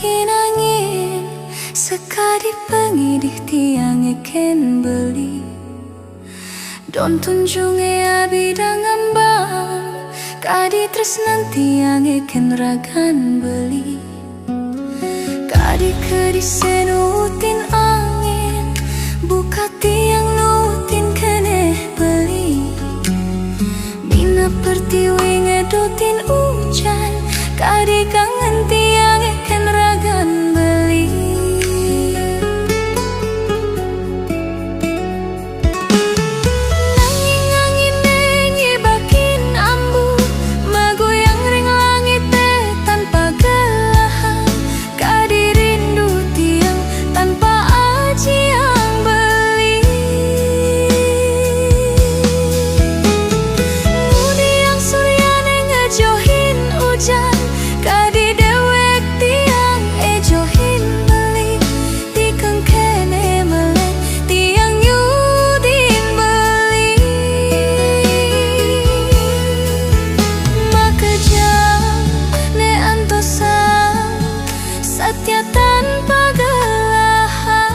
bakin angin sekali pengidih tiang eken beli don tunjunge abi dangambang kadi tresnan tiang eken ragan beli kadi kedi senutin angin buka tiang nutin kene beli mina pertiwi ngedotin hujan kadi kangen tiang eken ragan beli nanging angin nenyi bakin ambu magoyang ring langit tanpa gelahan kadi rindu tiang tanpa aji yang beli ngudi yang suryane ngejohin hujan kadi dewek tiang ejohin beli tikeng kene melek tiang nyudin beli makejang ne antosang setia tanpa gelahan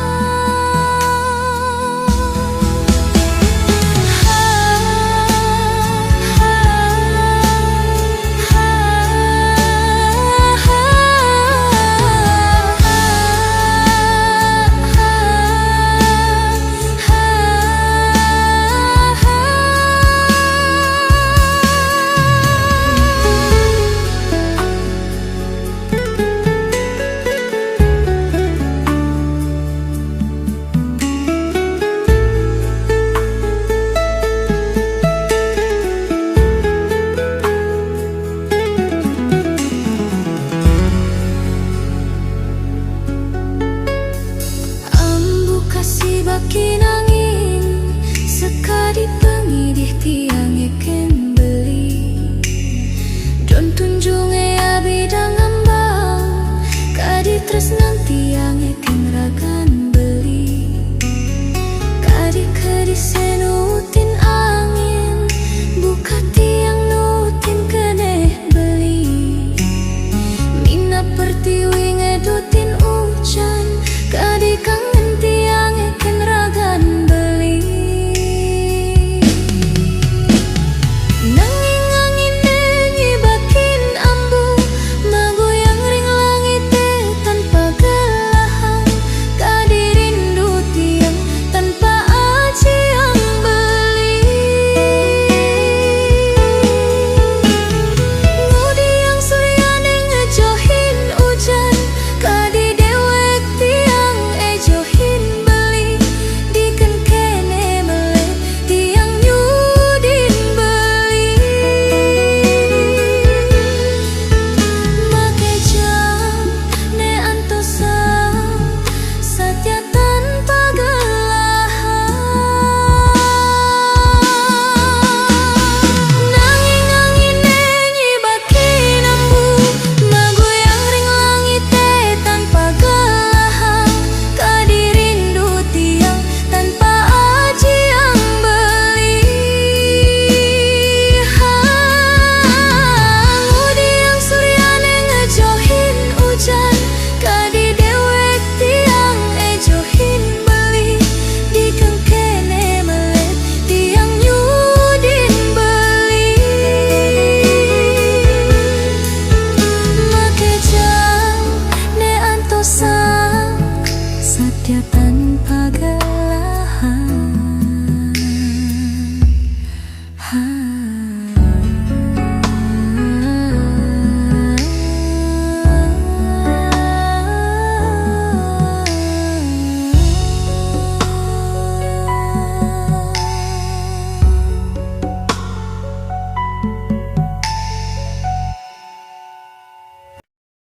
kasih bakin angin sekali pengidih tiang eken beli don tunjunge abi dangambang kadi tresnan